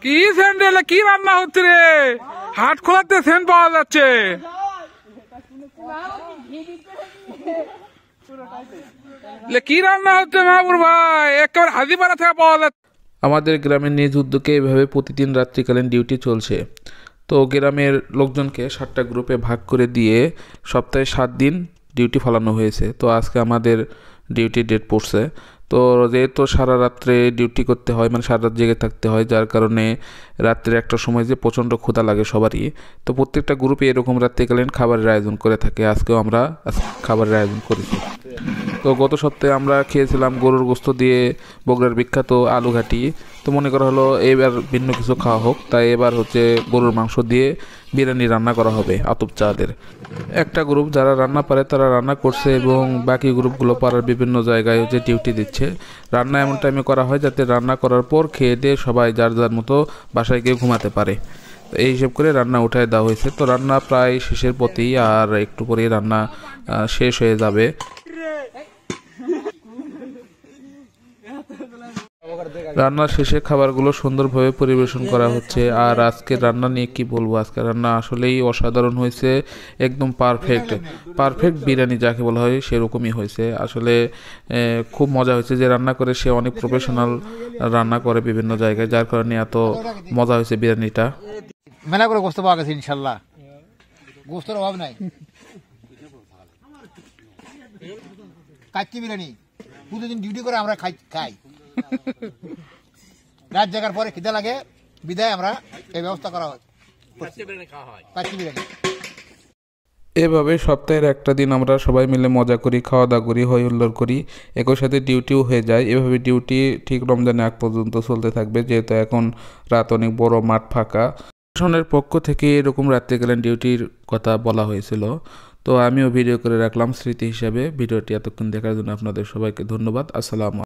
কি স্যান্ডেলে কি রান্না হচ্ছে রে? হাট খোলাতে সেন্ট পাওয়া যাচ্ছে। কি রান্না হচ্ছে মাহবুর ভাই? একেবারে হাজিপাড়া থেকে পাওয়া যাচ্ছে। আমাদের গ্রামের নিজ উদ্যোগে এভাবে প্রতিদিন রাত্রিকালীন ডিউটি চলছে। তো গ্রামের লোকজনকে 7টা গ্রুপে ভাগ করে দিয়ে সপ্তাহে 7 দিন ডিউটি ফালানো হয়েছে। তো আজকে আমাদের ডিউটি ডেট পড়ছে। তো যেহেতু সারা রাত্রে ডিউটি করতে হয়, মানে সারা রাত জেগে থাকতে হয়, যার কারণে রাত্রে একটা সময় যে প্রচণ্ড ক্ষুধা লাগে সবারই। তো প্রত্যেকটা গ্রুপে এরকম রাত্রিকালীন খাবারের আয়োজন করে থাকে। আজকেও আমরা খাবারের আয়োজন করেছি। তো গত সপ্তাহে আমরা খেয়েছিলাম গরুর গোস্ত দিয়ে বগুড়ার বিখ্যাত আলু ঘাটি। তো মনে করা হলো এবার ভিন্ন কিছু খাওয়া হোক, তাই এবার হচ্ছে গরুর মাংস দিয়ে বিরিয়ানি রান্না করা হবে আতপ চাঁদের। একটা গ্রুপ যারা রান্না পারে তারা রান্না করছে এবং বাকি গ্রুপগুলো পাড়ার বিভিন্ন জায়গায় হচ্ছে ডিউটি দিচ্ছে। রান্না এমন টাইমে করা হয় যাতে রান্না করার পর খেয়ে দিয়ে সবাই যার যার মতো বাসায় গিয়ে ঘুমাতে পারে। তো এই হিসেব করে রান্না উঠায় দেওয়া হয়েছে। তো রান্না প্রায় শেষের পথেই, আর একটু পরেই রান্না শেষ হয়ে যাবে। রান্নার শেষে খাবারগুলো সুন্দরভাবে পরিবেশন করা হচ্ছে। আর আজকে রান্না নিয়ে কি বলবো, আজকে রান্না আসলেই অসাধারণ হয়েছে। একদম পারফেক্ট বিরিয়ানি যাকে বলা হয় সেরকমই হয়েছে। আসলে খুব মজা হয়েছে। যে রান্না করে সে অনেক প্রফেশনাল রান্না করে বিভিন্ন জায়গায়, যার কারণে এত মজা হয়েছে বিরিয়ানিটা। মেলা করে গোস্ত পাওয়া গেছে, ইনশাল্লাহ গোস্তের অভাব নাই। কাচ্চি বিরিয়ানি প্রতিদিন ডিউটি করে আমরা খাই। রাত জাগার পরে খিদে লাগে বিদায় আমরা এই ব্যবস্থা করা হয়, কাচ্চি বিরিয়ানি। এভাবে সপ্তাহের একটা দিন আমরা সবাই মিলে মজা করি, খাওয়া দাওয়া করি, হই হুল্লোড় করি, একই সাথে ডিউটিও হয়ে যায়। এভাবে ডিউটি ঠিক রমজানের আগ পর্যন্ত চলতে থাকবে, যেহেতু এখন রাত অনেক বড়, মাঠ ফাঁকা। প্রশাসনের পক্ষ থেকে এরকম রাত্রিকালীন ডিউটির কথা বলা হয়েছিল। তো আমিও ভিডিও করে রাখলাম স্মৃতি হিসাবে। ভিডিওটি এতক্ষণ দেখার জন্য আপনাদের সবাইকে ধন্যবাদ। আসসালামু আলাইকুম।